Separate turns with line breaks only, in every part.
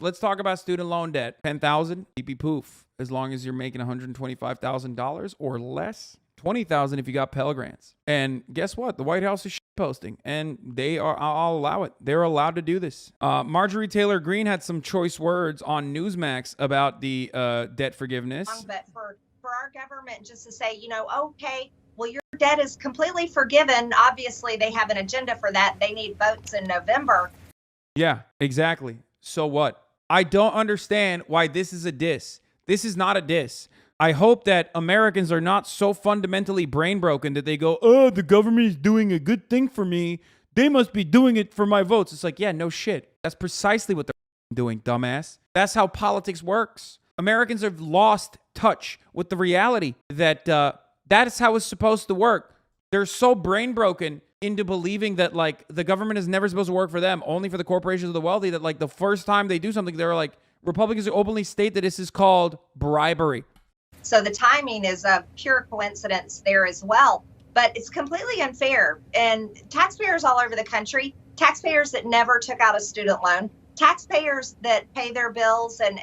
Let's talk about student loan debt. 10,000, PPP poof. As long as you're making $125,000 or less. 20,000 if you got Pell Grants. And guess what? The White House is posting, and I'll allow it. They're allowed to do this. Marjorie Taylor Greene had some choice words on Newsmax about the debt forgiveness.
But for our government just to say, okay, well, your debt is completely forgiven. Obviously, they have an agenda for that. They need votes in November.
Yeah, exactly. So what? I don't understand why this is a diss. This is not a diss. I hope that Americans are not so fundamentally brain broken that they go, oh, the government is doing a good thing for me. They must be doing it for my votes. It's like, yeah, no shit. That's precisely what they're doing, dumbass. That's how politics works. Americans have lost touch with the reality that that is how it's supposed to work. They're so brain broken into believing that, like, the government is never supposed to work for them, only for the corporations of the wealthy, that, like, the first time they do something, they're like, Republicans openly state that this is called bribery.
So the timing is a pure coincidence there as well. But it's completely unfair. And taxpayers all over the country, taxpayers that never took out a student loan, taxpayers that pay their bills and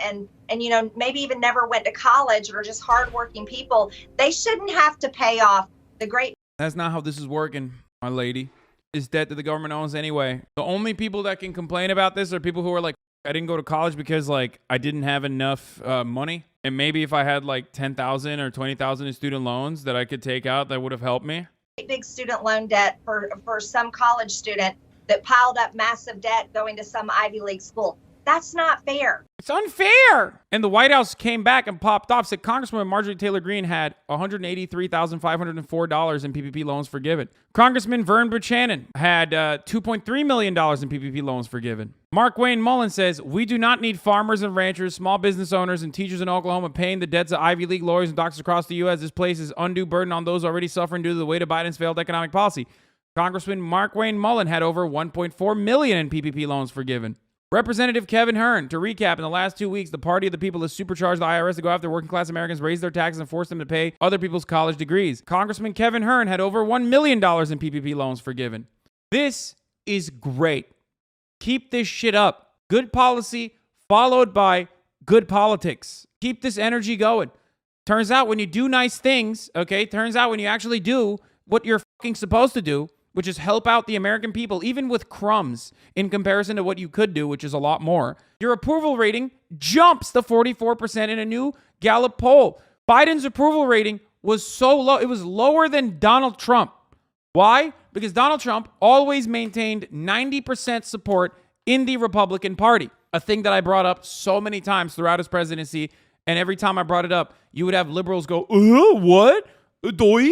maybe even never went to college or just hardworking people, they shouldn't have to pay off the great.
That's not how this is working, my lady. It's debt that the government owns anyway. The only people that can complain about this are people who are like, I didn't go to college because, like, I didn't have enough money. And maybe if I had like 10,000 or 20,000 in student loans that I could take out, that would have helped me.
Big student loan debt for some college student that piled up massive debt going to some Ivy League school. That's not fair.
It's unfair. And the White House came back and popped off, said Congresswoman Marjorie Taylor Greene had $183,504 in PPP loans forgiven. Congressman Vern Buchanan had $2.3 million in PPP loans forgiven. Mark Wayne Mullen says, we do not need farmers and ranchers, small business owners, and teachers in Oklahoma paying the debts of Ivy League lawyers and doctors across the U.S. This places undue burden on those already suffering due to the weight of Biden's failed economic policy. Congressman Mark Wayne Mullen had over $1.4 million in PPP loans forgiven. Representative Kevin Hern, to recap, in the last 2 weeks, the party of the people has supercharged the IRS to go after working class Americans, raise their taxes, and force them to pay other people's college degrees. Congressman Kevin Hern had over $1 million in PPP loans forgiven. This is great. Keep this shit up. Good policy followed by good politics. Keep this energy going. Turns out when you do nice things, okay, turns out when you actually do what you're fucking supposed to do, which is help out the American people, even with crumbs in comparison to what you could do, which is a lot more, your approval rating jumps to 44% in a new Gallup poll. Biden's approval rating was so low. It was lower than Donald Trump. Why? Because Donald Trump always maintained 90% support in the Republican Party, a thing that I brought up so many times throughout his presidency. And every time I brought it up, you would have liberals go, what? Doi?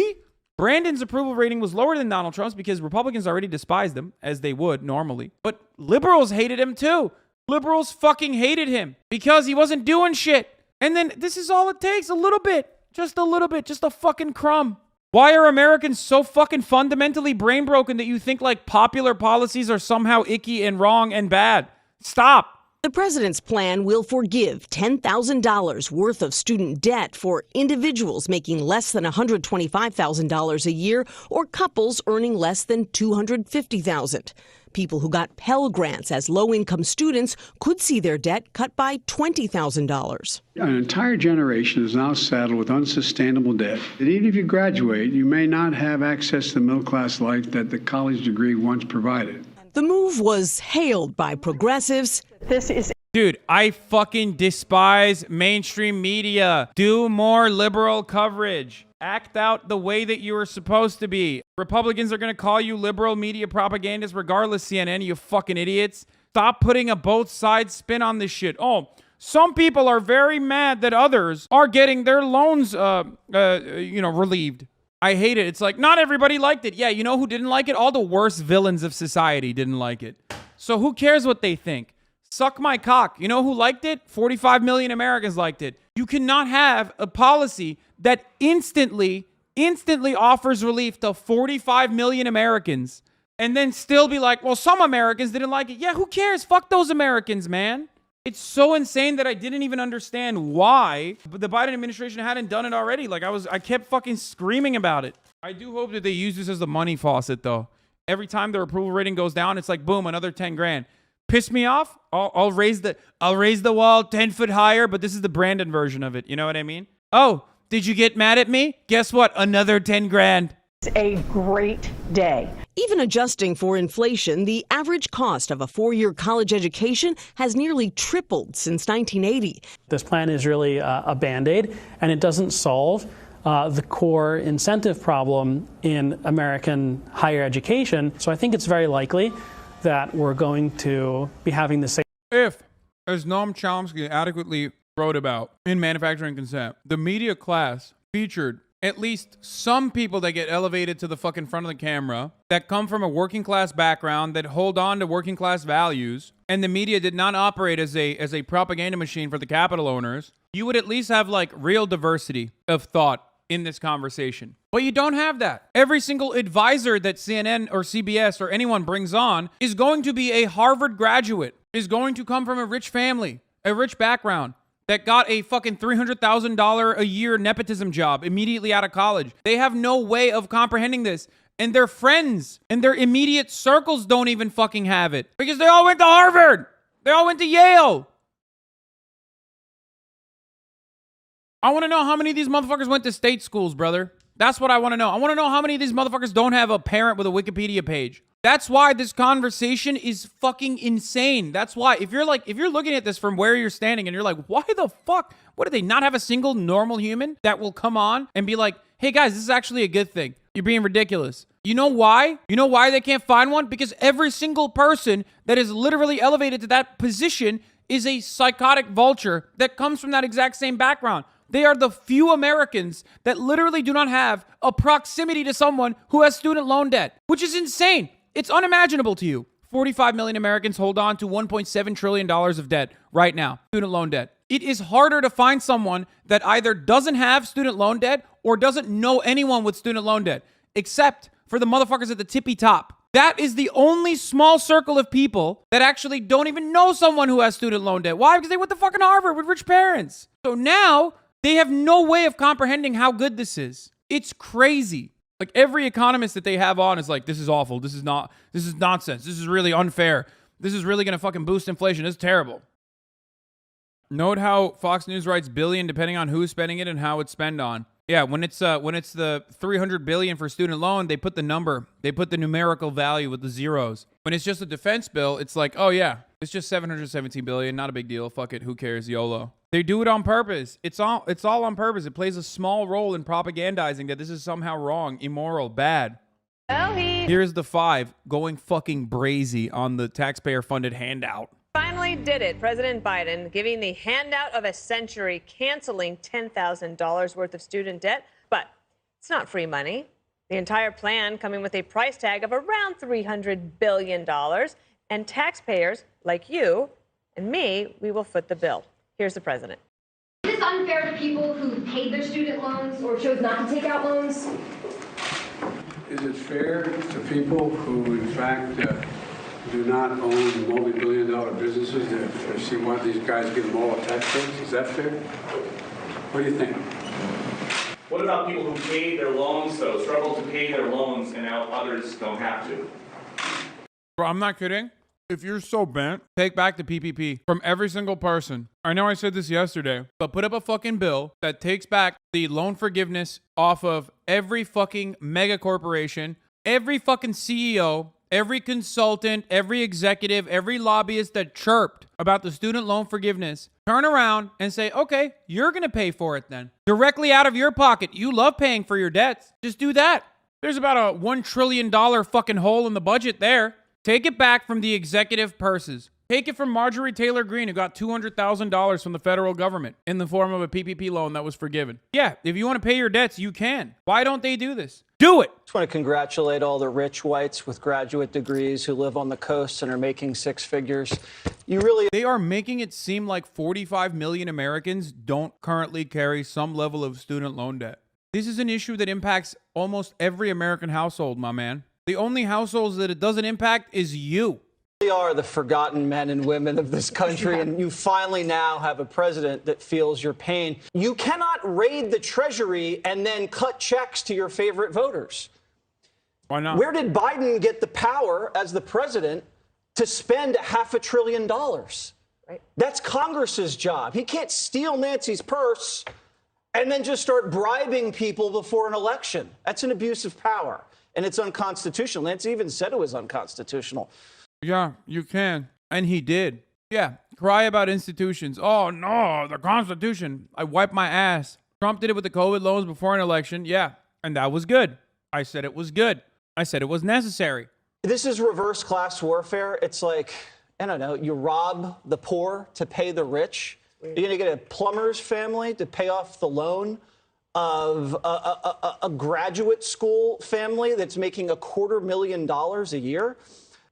Brandon's approval rating was lower than Donald Trump's because Republicans already despised him, as they would normally. But liberals hated him too. Liberals fucking hated him because he wasn't doing shit. And then this is all it takes, a little bit, just a fucking crumb. Why are Americans so fucking fundamentally brain broken that you think like popular policies are somehow icky and wrong and bad? Stop.
The president's plan will forgive $10,000 worth of student debt for individuals making less than $125,000 a year or couples earning less than $250,000. People who got Pell Grants as low-income students could see their debt cut by $20,000.
An entire generation is now saddled with unsustainable debt. And even if you graduate, you may not have access to the middle-class life that the college degree once provided.
The move was hailed by progressives.
Dude, I fucking despise mainstream media. Do more liberal coverage. Act out the way that you are supposed to be. Republicans are going to call you liberal media propagandists regardless, CNN, you fucking idiots. Stop putting a both sides spin on this shit. Oh, some people are very mad that others are getting their loans, relieved. I hate it. It's like, not everybody liked it. Yeah, you know who didn't like it? All the worst villains of society didn't like it. So who cares what they think? Suck my cock. You know who liked it? 45 million Americans liked it. You cannot have a policy that instantly offers relief to 45 million Americans and then still be like, well, some Americans didn't like it. Yeah, who cares? Fuck those Americans, man. It's so insane that I didn't even understand why the Biden administration hadn't done it already. Like I kept fucking screaming about it. I do hope that they use this as the money faucet though. Every time their approval rating goes down, it's like, boom, another 10 grand. Piss me off? I'll raise the wall 10 foot higher, but this is the Brandon version of it. You know what I mean? Oh, did you get mad at me? Guess what? Another 10 grand.
It's a great day.
Even adjusting for inflation, the average cost of a 4-year college education has nearly tripled since 1980.
This plan is really a Band-Aid, and it doesn't solve the core incentive problem in American higher education. So I think it's very likely that we're going to be having the same.
If, as Noam Chomsky adequately wrote about in Manufacturing Consent, the media class featured at least some people that get elevated to the fucking front of the camera, that come from a working class background, that hold on to working class values, and the media did not operate as a propaganda machine for the capital owners, you would at least have like real diversity of thought in this conversation. But you don't have that. Every single advisor that CNN or CBS or anyone brings on is going to be a Harvard graduate, is going to come from a rich family, a rich background, that got a fucking $300,000 a year nepotism job immediately out of college. They have no way of comprehending this. And their friends and their immediate circles don't even fucking have it. Because they all went to Harvard. They all went to Yale. I want to know how many of these motherfuckers went to state schools, brother. That's what I want to know. I want to know how many of these motherfuckers don't have a parent with a Wikipedia page. That's why this conversation is fucking insane. That's why if you're looking at this from where you're standing and you're like, why the fuck? What, do they not have a single normal human that will come on and be like, hey guys, this is actually a good thing. You're being ridiculous. You know why? You know why they can't find one? Because every single person that is literally elevated to that position is a psychotic vulture that comes from that exact same background. They are the few Americans that literally do not have a proximity to someone who has student loan debt, which is insane. It's unimaginable to you. 45 million Americans hold on to $1.7 trillion of debt right now, student loan debt. It is harder to find someone that either doesn't have student loan debt or doesn't know anyone with student loan debt, except for the motherfuckers at the tippy top. That is the only small circle of people that actually don't even know someone who has student loan debt. Why? Because they went to fucking Harvard with rich parents. So now they have no way of comprehending how good this is. It's crazy. Like every economist that they have on is like, this is awful. This is nonsense. This is really unfair. This is really going to fucking boost inflation. It's terrible. Note how Fox News writes billion depending on who's spending it and how it's spent on. Yeah, when it's the 300 billion for student loan, they put the number, they put the numerical value with the zeros. When it's just a defense bill, it's like, oh yeah, it's just 717 billion, not a big deal. Fuck it, who cares? YOLO. They do it on purpose. It's all on purpose. It plays a small role in propagandizing that this is somehow wrong, immoral, bad.
Well,
Here's the 5 going fucking brazy on the taxpayer-funded handout.
finally did it. President Biden giving the handout of a century, canceling $10,000 worth of student debt. But it's not free money. The entire plan coming with a price tag of around $300 billion. And taxpayers like you and me, we will foot the bill. Here's the president.
Is this unfair to people who paid their student loans or chose not to take out loans?
Is it fair to people who, in fact, do not own multi-billion-dollar businesses to see why these guys get them all a tax breaks? Is that fair? What do you think?
What about people who paid their loans, though, struggle to pay their loans, and now others don't have to?
Bro, I'm not kidding. If you're so bent, take back the PPP from every single person. I know I said this yesterday, but put up a fucking bill that takes back the loan forgiveness off of every fucking mega corporation, every fucking CEO, every consultant, every executive, every lobbyist that chirped about the student loan forgiveness. Turn around and say, okay, you're going to pay for it then. Directly out of your pocket. You love paying for your debts. Just do that. There's about a $1 trillion fucking hole in the budget there. Take it back from the executive purses. Take it from Marjorie Taylor Greene, who got $200,000 from the federal government in the form of a PPP loan that was forgiven. Yeah, if you want to pay your debts, you can. Why don't they do this? Do it!
I just want to congratulate all the rich whites with graduate degrees who live on the coast and are making 6 figures.
They are making it seem like 45 million Americans don't currently carry some level of student loan debt. This is an issue that impacts almost every American household, my man. The only households that it doesn't impact is you.
We are the forgotten men and women of this country, and you finally now have a president that feels your pain. You cannot raid the Treasury and then cut checks to your favorite voters.
Why not?
Where did Biden get the power as the president to spend $500 billion.
Right.
That's Congress's job. He can't steal Nancy's purse and then just start bribing people before an election. That's an abuse of power, and it's unconstitutional. Nancy even said it was unconstitutional.
Yeah, you can. And he did. Yeah, cry about institutions. Oh, no, the Constitution. I wiped my ass. Trump did it with the COVID loans before an election. Yeah, and that was good. I said it was good. I said it was necessary.
This is reverse class warfare. It's like, I don't know, you rob the poor to pay the rich. You're going to get a plumber's family to pay off the loan of a graduate school family that's making $250,000 a year.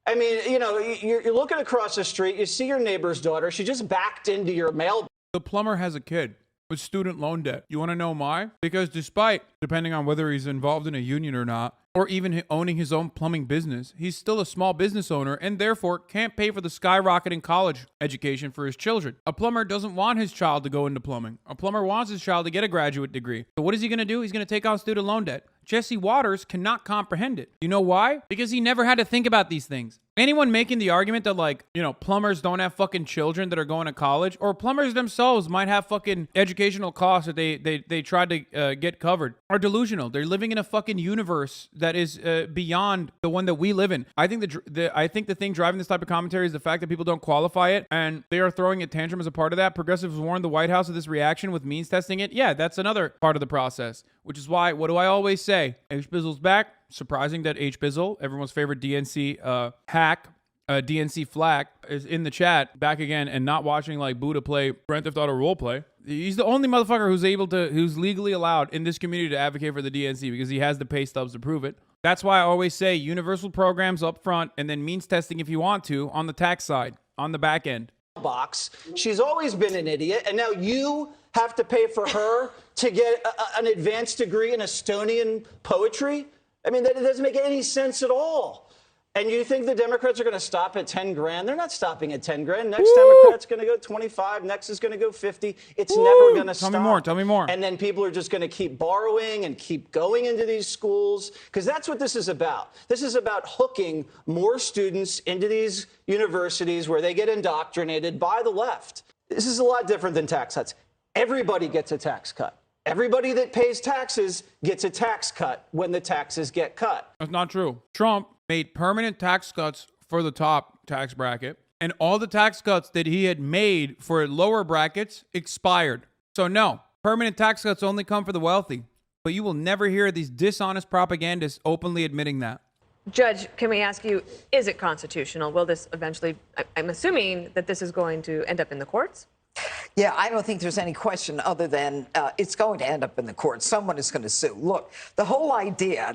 I mean, you know, you're looking across the street, you see your neighbor's daughter, she just backed into your mail.
The plumber has a kid with student loan debt. You want to know why? Because depending on whether he's involved in a union or not, or even owning his own plumbing business, he's still a small business owner and therefore can't pay for the skyrocketing college education for his children. A plumber doesn't want his child to go into plumbing. A plumber wants his child to get a graduate degree. So what is he going to do? He's going to take on student loan debt. Jesse Waters cannot comprehend it. You know why? Because he never had to think about these things. Anyone making the argument that, like, you know, plumbers don't have fucking children that are going to college, or plumbers themselves might have fucking educational costs that they tried to get covered, are delusional. They're living in a fucking universe that is beyond the one that we live in. I think the thing driving this type of commentary is the fact that people don't qualify it, and they are throwing a tantrum as a part of that. Progressives warned the White House of this reaction with means testing it. Yeah, that's another part of the process, which is why, what do I always say? H-Bizzle's back. Surprising that H-Bizzle, everyone's favorite DNC hack, DNC Flack, is in the chat back again and not watching like Buddha play Grand Theft Auto roleplay. He's the only motherfucker who's legally allowed in this community to advocate for the DNC because he has the pay stubs to prove it. That's why I always say universal programs up front and then means testing if you want to on the tax side, on the back end.
Box. She's always been an idiot, and now you have to pay for her to get an advanced degree in Estonian poetry? I mean, that doesn't make any sense at all. And you think the Democrats are going to stop at 10 grand? They're not stopping at 10 grand. Next Democrat's going to go 25. Next is going to go 50. It's never going to stop.
Tell me more.
And then people are just going to keep borrowing and keep going into these schools, because that's what this is about. This is about hooking more students into these universities where they get indoctrinated by the left. This is a lot different than tax cuts. Everybody gets a tax cut. Everybody that pays taxes gets a tax cut when the taxes get cut.
That's not true. Trump made permanent tax cuts for the top tax bracket, and all the tax cuts that he had made for lower brackets expired. So no, permanent tax cuts only come for the wealthy, but you will never hear these dishonest propagandists openly admitting that.
Judge, can we ask you, is it constitutional? Will this eventually, I'm assuming that this is going to end up in the courts?
Yeah, I don't think there's any question other than it's going to end up in the courts. Someone is going to sue. Look, the whole idea,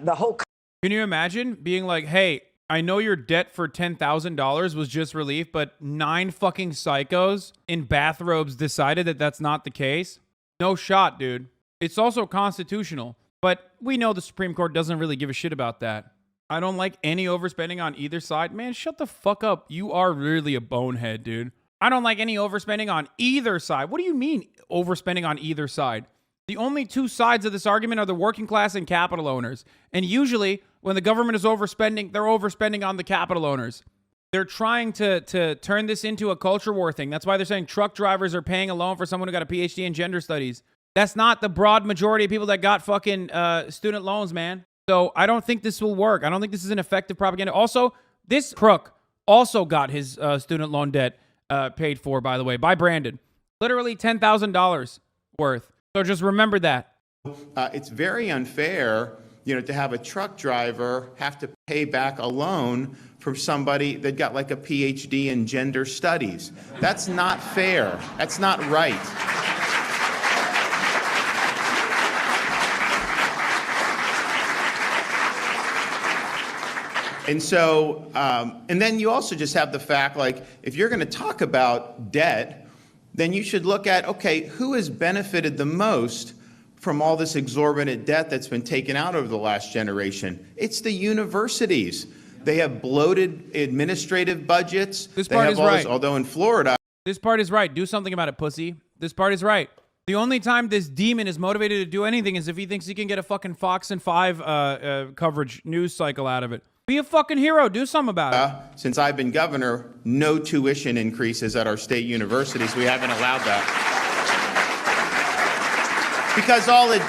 Can you imagine being like, hey, I know your debt for $10,000 was just relief, but 9 fucking psychos in bathrobes decided that that's not the case? No shot, dude. It's also constitutional, but we know the Supreme Court doesn't really give a shit about that. I don't like any overspending on either side. Man, shut the fuck up. You are really a bonehead, dude. I don't like any overspending on either side. What do you mean overspending on either side? The only two sides of this argument are the working class and capital owners. And usually when the government is overspending, they're overspending on the capital owners. They're trying to turn this into a culture war thing. That's why they're saying truck drivers are paying a loan for someone who got a PhD in gender studies. That's not the broad majority of people that got fucking student loans, man. So I don't think this will work. I don't think this is an effective propaganda. Also, this crook also got his student loan debt paid for, by the way, by Brandon. Literally $10,000 worth. So just remember that.
It's very unfair, to have a truck driver have to pay back a loan from somebody that got like a PhD in gender studies. That's not fair. That's not right. And so, and then you also just have the fact, like, if you're going to talk about debt, then you should look at, okay, who has benefited the most from all this exorbitant debt that's been taken out over the last generation? It's the universities. They have bloated administrative budgets.
This part is right.
Although in Florida.
This part is right. Do something about it, pussy. This part is right. The only time this demon is motivated to do anything is if he thinks he can get a fucking Fox and 5 coverage news cycle out of it. Be a fucking hero. Do something about it.
Since I've been governor, no tuition increases at our state universities. We haven't allowed that. Because all it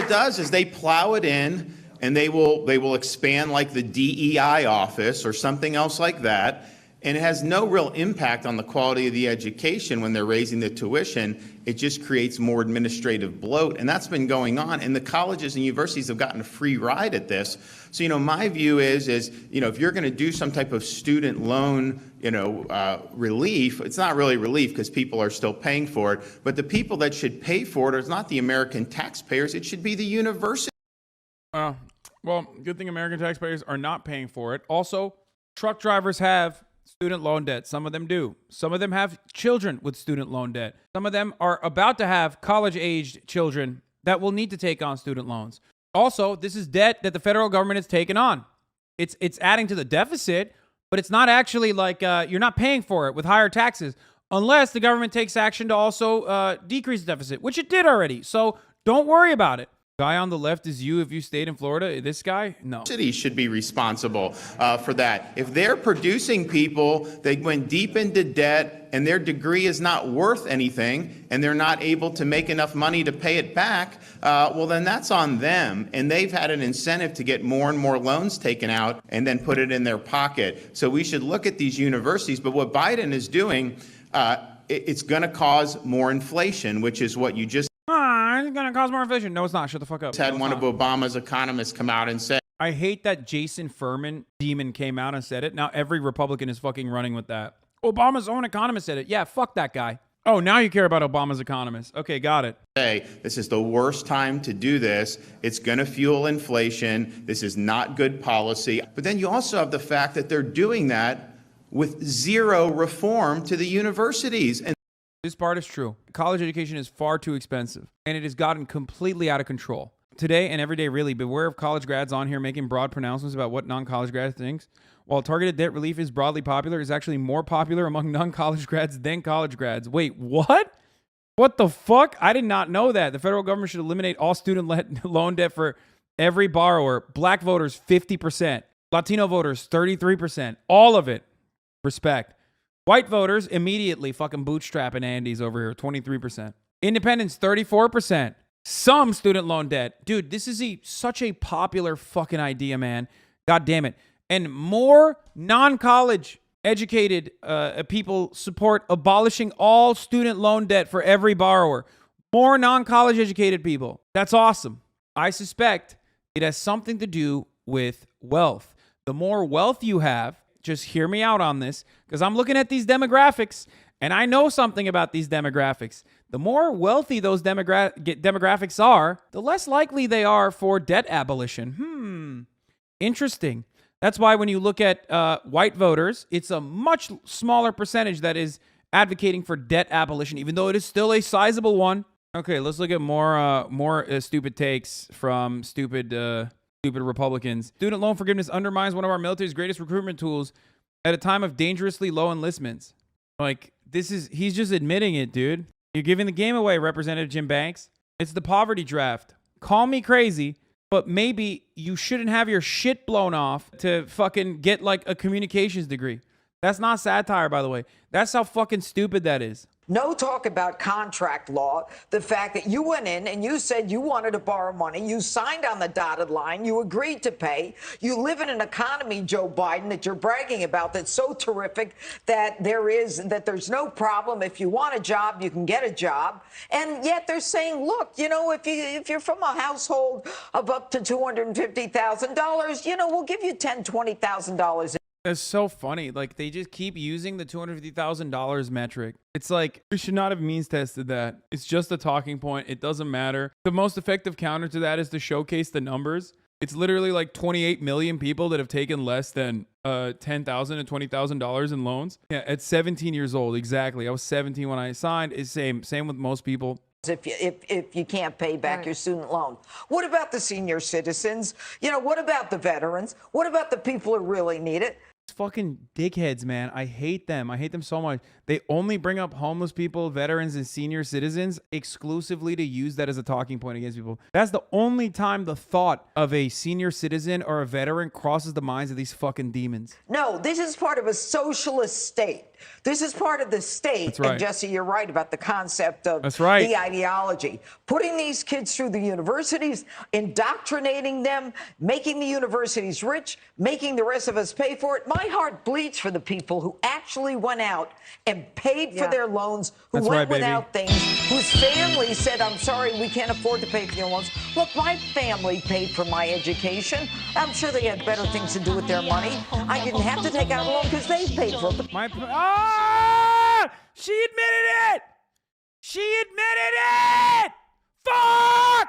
does is they plow it in, and they will expand like the DEI office or something else like that. And it has no real impact on the quality of the education when they're raising the tuition. It just creates more administrative bloat. And that's been going on. And the colleges and universities have gotten a free ride at this. So, my view is, if you're going to do some type of student loan, relief, it's not really relief because people are still paying for it. But the people that should pay for it is not the American taxpayers. It should be the university.
Well, good thing American taxpayers are not paying for it. Also, truck drivers have student loan debt. Some of them do. Some of them have children with student loan debt. Some of them are about to have college-aged children that will need to take on student loans. Also, this is debt that the federal government has taken on. It's adding to the deficit, but it's not actually like you're not paying for it with higher taxes unless the government takes action to also decrease the deficit, which it did already. So don't worry about it. Guy on the left is you if you stayed in Florida. This guy? No.
Cities should be responsible for that. If they're producing people that went deep into debt and their degree is not worth anything and they're not able to make enough money to pay it back, well, then that's on them. And they've had an incentive to get more and more loans taken out and then put it in their pocket. So we should look at these universities. But what Biden is doing, it's going to cause more inflation, which is what you just
it's going to cause more inflation. No, it's not. Shut the fuck up.
had one of Obama's economists come out and say.
I hate that Jason Furman demon came out and said it. Now every Republican is fucking running with that. Obama's own economist said it. Yeah, fuck that guy. Oh, now you care about Obama's economist. Okay, got it.
Hey, this is the worst time to do this. It's going to fuel inflation. This is not good policy. But then you also have the fact that they're doing that with zero reform to the universities. And
this part is true. College education is far too expensive, and it has gotten completely out of control. Today and every day, really, beware of college grads on here making broad pronouncements about what non-college grads think. While targeted debt relief is broadly popular, it's actually more popular among non-college grads than college grads. Wait, what? What the fuck? I did not know that. The federal government should eliminate all student loan debt for every borrower. Black voters, 50%. Latino voters, 33%. All of it. Respect. White voters immediately fucking bootstrapping Andes over here, 23%. Independents, 34%. Some student loan debt. Dude, this is such a popular fucking idea, man. God damn it. And more non-college educated people support abolishing all student loan debt for every borrower. More non-college educated people. That's awesome. I suspect it has something to do with wealth. The more wealth you have, just hear me out on this, because I'm looking at these demographics, and I know something about these demographics. The more wealthy those demographics are, the less likely they are for debt abolition. Interesting. That's why when you look at white voters, it's a much smaller percentage that is advocating for debt abolition, even though it is still a sizable one. Okay, let's look at more stupid takes from stupid Republicans. Student loan forgiveness undermines one of our military's greatest recruitment tools at a time of dangerously low enlistments. Like, he's just admitting it, dude. You're giving the game away, Representative Jim Banks. It's the poverty draft. Call me crazy, but maybe you shouldn't have your shit blown off to fucking get like a communications degree. That's not satire, by the way. That's how fucking stupid that is.
No talk about contract law. The fact that you went in and you said you wanted to borrow money. You signed on the dotted line. You agreed to pay. You live in an economy, Joe Biden, that you're bragging about that's so terrific that there's no problem. If you want a job, you can get a job. And yet they're saying, look, if you're from a household of up to $250,000, we'll give you $10,000, $20,000.
It's so funny. Like, they just keep using the $250,000 metric. It's like, we should not have means tested that. It's just a talking point. It doesn't matter. The most effective counter to that is to showcase the numbers. It's literally like 28 million people that have taken less than $10,000 and $20,000 in loans. Yeah, at 17 years old. Exactly. I was 17 when I signed. It's same with most people.
If you can't pay back your student loan. What about the senior citizens? What about the veterans? What about the people who really need it?
Fucking dickheads, man. I hate them. I hate them so much. They only bring up homeless people, veterans, and senior citizens exclusively to use that as a talking point against people. That's the only time the thought of a senior citizen or a veteran crosses the minds of these fucking demons.
No, this is part of a socialist state. This is part of the state.
That's right.
And Jesse, you're right about the concept of
That's right.
the ideology. Putting these kids through the universities, indoctrinating them, making the universities rich, making the rest of us pay for it. My heart bleeds for the people who actually went out and paid for their loans, who
That's
went
right,
without things, whose family said, I'm sorry, we can't afford to pay for your loans. Look, my family paid for my education. I'm sure they had better things to do with their money. I didn't have to take out a loan because they paid for it.
She admitted it! She admitted it! Fuck!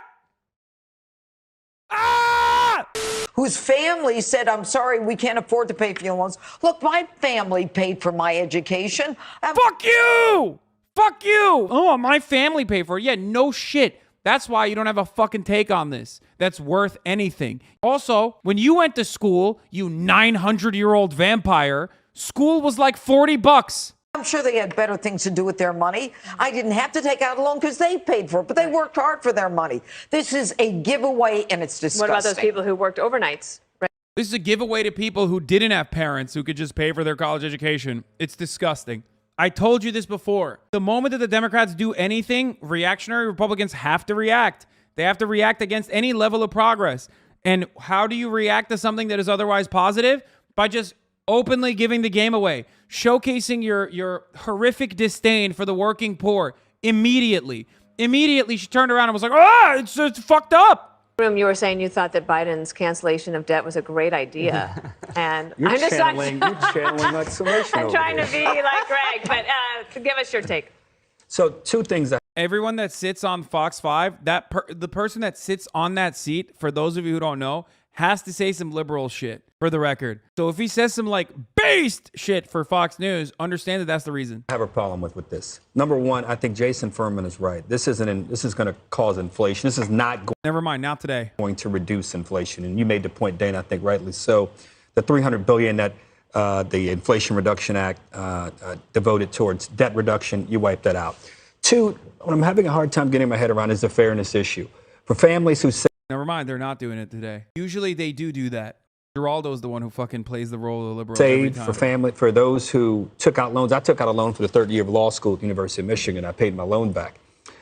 Whose family said, I'm sorry, we can't afford to pay for your loans. Look, my family paid for my education.
Fuck you! Fuck you! Oh, my family paid for it. Yeah, no shit. That's why you don't have a fucking take on this that's worth anything. Also, when you went to school, you 900-year-old vampire, school was like $40.
I'm sure they had better things to do with their money. I didn't have to take out a loan because they paid for it, but they worked hard for their money. This is a giveaway, and it's disgusting.
What about those people who worked overnights?
This is a giveaway to people who didn't have parents who could just pay for their college education. It's disgusting. I told you this before. The moment that the Democrats do anything, reactionary Republicans have to react. They have to react against any level of progress. And how do you react to something that is otherwise positive? By just openly giving the game away, showcasing your horrific disdain for the working poor immediately. Immediately, she turned around and was like, it's fucked up.
You were saying you thought that Biden's cancellation of debt was a great idea. And I'm just
channeling like summation.
I'm trying to be like Greg, but give us your take.
So two things.
Everyone that sits on Fox 5, the person that sits on that seat, for those of you who don't know, has to say some liberal shit, for the record. So if he says some like based shit for Fox News, understand that that's the reason.
I have a problem with this. Number one, I think Jason Furman is right. This is going to cause inflation. This is not
never mind, not today.
Going to reduce inflation. And you made the point, Dana, I think rightly so. The $300 billion that the Inflation Reduction Act devoted towards debt reduction, you wipe that out. Two, what I'm having a hard time getting my head around is the fairness issue. For families who say,
never mind, they're not doing it today. Usually they do that. Geraldo's the one who fucking plays the role of the liberal.
Save for those who took out loans. I took out a loan for the third year of law school at the University of Michigan. I paid my loan back.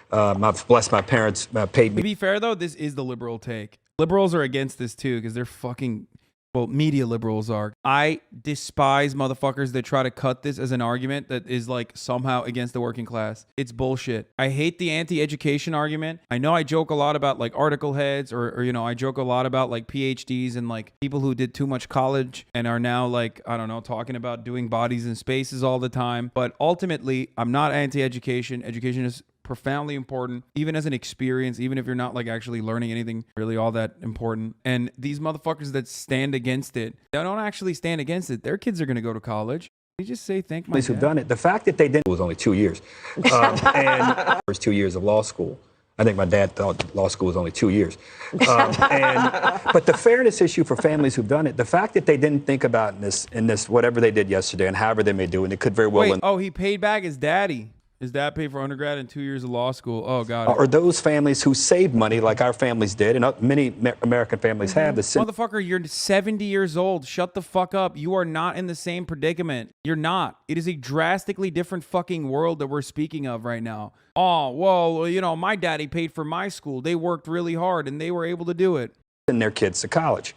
Bless my parents paid me.
To be fair, though, this is the liberal take. Liberals are against this, too, because they're fucking... Well, media liberals are. I despise motherfuckers that try to cut this as an argument that is like somehow against the working class. It's bullshit. I hate the anti-education argument. I know I joke a lot about like article heads or you know, I joke a lot about like PhDs and like people who did too much college and are now like, I don't know, talking about doing bodies and spaces all the time. But ultimately, I'm not anti-education. Education is profoundly important, even as an experience, even if you're not like actually learning anything really all that important. And these motherfuckers that stand against it, they don't actually stand against it. Their kids are going to go to college. They just say, thank my dad.
Who've done it. The fact that they didn't was only 2 years. And first 2 years of law school. I think my dad thought law school was only 2 years. But the fairness issue for families who've done it, the fact that they didn't think about in this whatever they did yesterday and however they may do it, and it could very well.
Wait, he paid back his daddy. His dad paid for undergrad and 2 years of law school. Oh, God.
Or those families who saved money like our families did, and many American families have.
Motherfucker, you're 70 years old. Shut the fuck up. You are not in the same predicament. You're not. It is a drastically different fucking world that we're speaking of right now. Oh, well, you know, my daddy paid for my school. They worked really hard, and they were able to do it.
Send their kids to college.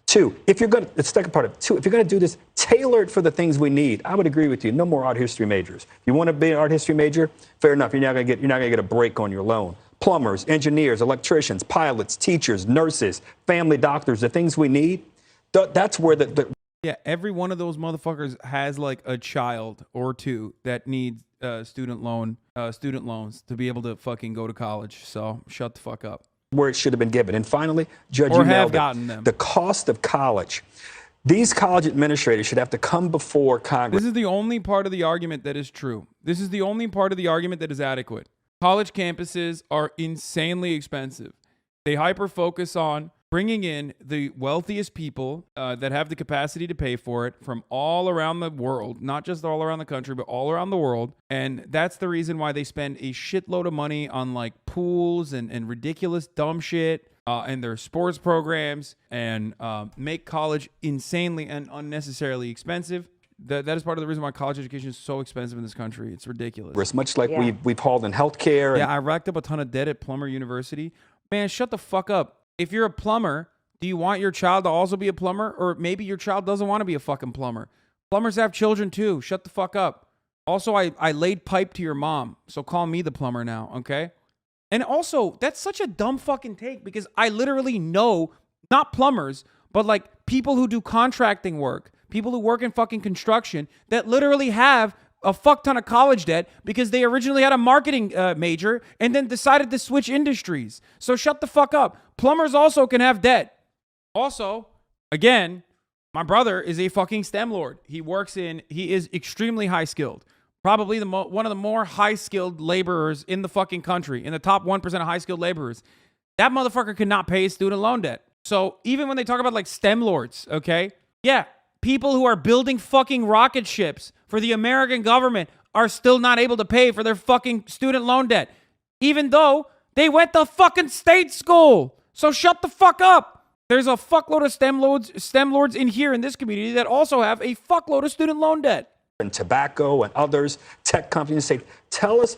Two, if you're going to, the second part of it, if you're going to do this, tailor it for the things we need. I would agree with you. No more art history majors. If you want to be an art history major, fair enough. You're not going to get a break on your loan. Plumbers, engineers, electricians, pilots, teachers, nurses, family doctors, the things we need. That's where
yeah, every one of those motherfuckers has like a child or two that needs student loans to be able to fucking go to college. So shut the fuck up.
Where it should have been given. And finally, Judge,
or
you
have
nailed
gotten
it.
them.
The cost of college. These college administrators should have to come before Congress.
This is the only part of the argument that is true. This is the only part of the argument that is adequate. College campuses are insanely expensive. They hyper-focus on bringing in the wealthiest people that have the capacity to pay for it from all around the world, not just all around the country, but all around the world. And that's the reason why they spend a shitload of money on like pools and ridiculous dumb shit and their sports programs and make college insanely and unnecessarily expensive. That is part of the reason why college education is so expensive in this country. It's ridiculous.
Much like we've hauled in healthcare.
Yeah, I racked up a ton of debt at Plummer University. Man, shut the fuck up. If you're a plumber, do you want your child to also be a plumber? Or maybe your child doesn't want to be a fucking plumber. Plumbers have children too. Shut the fuck up. Also, I laid pipe to your mom, so call me the plumber now, okay? And also, that's such a dumb fucking take because I literally know, not plumbers, but like people who do contracting work, people who work in fucking construction that literally have a fuck ton of college debt because they originally had a marketing major and then decided to switch industries. So shut the fuck up. Plumbers also can have debt. Also, again, my brother is a fucking STEM lord. He is extremely high skilled. Probably one of the more high skilled laborers in the fucking country, in the top 1% of high skilled laborers. That motherfucker could not pay his student loan debt. So even when they talk about like STEM lords, okay? Yeah, people who are building fucking rocket ships for the American government are still not able to pay for their fucking student loan debt, even though they went to fucking state school. So shut the fuck up. There's a fuckload of STEM lords in here in this community that also have a fuckload of student loan debt.
And tobacco and others, tech companies say, tell us,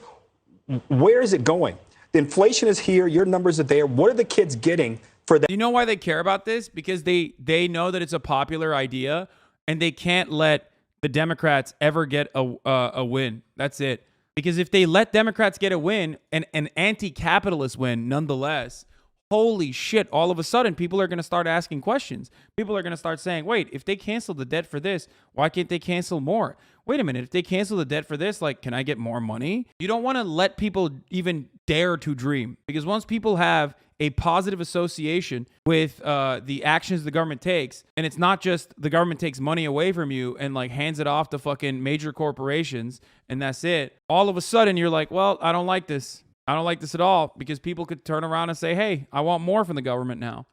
where is it going? The inflation is here. Your numbers are there. What are the kids getting for that?
You know why they care about this? Because they know that it's a popular idea and they can't let the Democrats ever get a win. That's it. Because if they let Democrats get a win, and an anti-capitalist win nonetheless, holy shit, all of a sudden people are going to start asking questions. People are going to start saying, wait, if they cancel the debt for this, why can't they cancel more? Wait a minute, if they cancel the debt for this, like, can I get more money? You don't want to let people even dare to dream. Because once people have a positive association with the actions the government takes, and it's not just the government takes money away from you and like hands it off to fucking major corporations and that's it, all of a sudden you're like, well, I don't like this. I don't like this at all, because people could turn around and say, hey, I want more from the government now.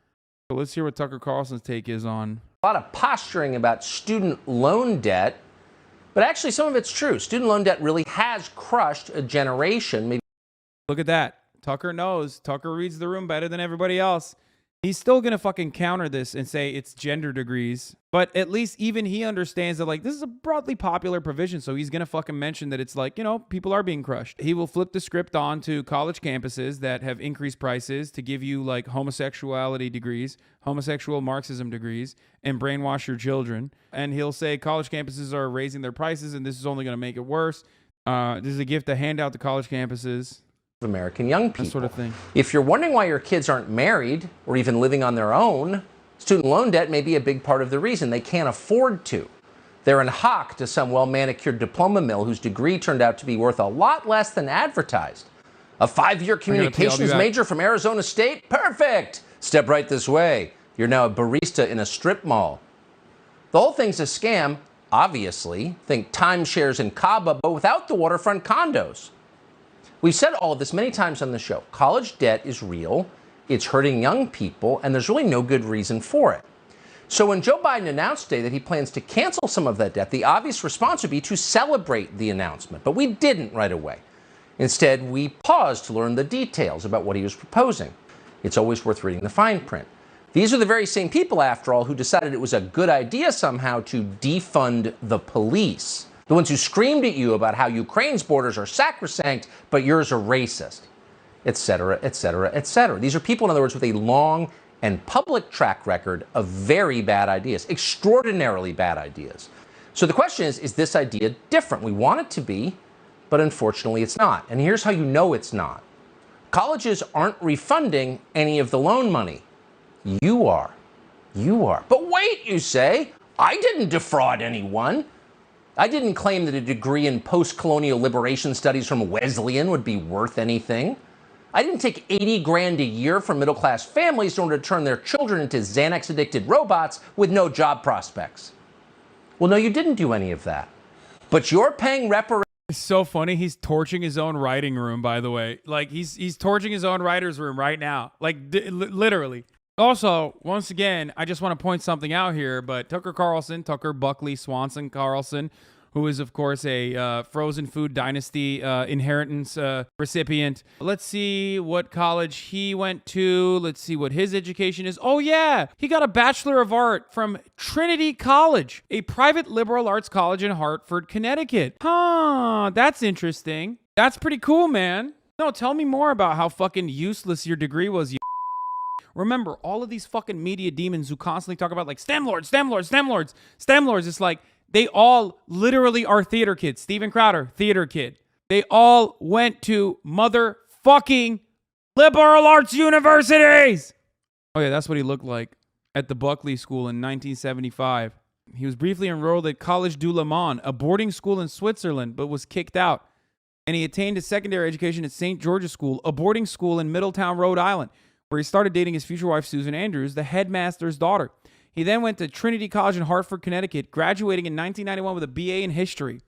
So let's hear what Tucker Carlson's take is on.
A lot of posturing about student loan debt, but actually some of it's true. Student loan debt really has crushed a generation. Maybe.
Look at that. Tucker knows. Tucker reads the room better than everybody else. He's still going to fucking counter this and say it's gender degrees. But at least even he understands that, like, this is a broadly popular provision. So he's going to fucking mention that it's like, you know, people are being crushed. He will flip the script on to college campuses that have increased prices to give you like homosexuality degrees, homosexual Marxism degrees, and brainwash your children. And he'll say college campuses are raising their prices and this is only going to make it worse. This is a gift, a handout to college campuses.
American young people.
That sort of thing.
If you're wondering why your kids aren't married or even living on their own, student loan debt may be a big part of the reason. They can't afford to. They're in hock to some well-manicured diploma mill whose degree turned out to be worth a lot less than advertised. A 5-year communications major from Arizona State? Perfect! Step right this way. You're now a barista in a strip mall. The whole thing's a scam, obviously. Think timeshares in Cabo, but without the waterfront condos. We've said all of this many times on the show. College debt is real, it's hurting young people, and there's really no good reason for it. So when Joe Biden announced today that he plans to cancel some of that debt, the obvious response would be to celebrate the announcement. But we didn't right away. Instead, we paused to learn the details about what he was proposing. It's always worth reading the fine print. These are the very same people, after all, who decided it was a good idea somehow to defund the police. The ones who screamed at you about how Ukraine's borders are sacrosanct, but yours are racist, etc., etc., etc. These are people, in other words, with a long and public track record of very bad ideas, extraordinarily bad ideas. So the question is this idea different? We want it to be, but unfortunately it's not. And here's how you know it's not. Colleges aren't refunding any of the loan money. You are. You are. But wait, you say, I didn't defraud anyone. I didn't claim that a degree in post-colonial liberation studies from Wesleyan would be worth anything. I didn't take 80 grand a year from middle-class families in order to turn their children into Xanax-addicted robots with no job prospects. Well, no, you didn't do any of that. But you're paying reparations.
It's so funny. He's torching his own writing room, by the way. Like, he's torching his own writer's room right now. Like, literally. Also, once again, I just want to point something out here, but Tucker Buckley Swanson Carlson, who is, of course, a frozen food dynasty inheritance recipient. Let's see what college he went to. Let's see what his education is. Oh, yeah. He got a Bachelor of Art from Trinity College, a private liberal arts college in Hartford, Connecticut. Huh, that's interesting. That's pretty cool, man. No, tell me more about how fucking useless your degree was, you. Remember, all of these fucking media demons who constantly talk about like STEM lords. It's like, they all literally are theater kids. Steven Crowder, theater kid. They all went to motherfucking liberal arts universities. Oh yeah, that's what he looked like at the Buckley School in 1975. He was briefly enrolled at College du Le Mans, a boarding school in Switzerland, but was kicked out. And he attained his secondary education at St. George's School, a boarding school in Middletown, Rhode Island, where he started dating his future wife, Susan Andrews, the headmaster's daughter. He then went to Trinity College in Hartford, Connecticut, graduating in 1991 with a BA in history.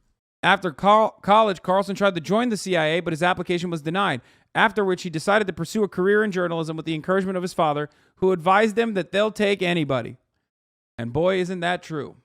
After college, Carlson tried to join the CIA, but his application was denied, after which he decided to pursue a career in journalism with the encouragement of his father, who advised him that they'll take anybody. And boy, isn't that true.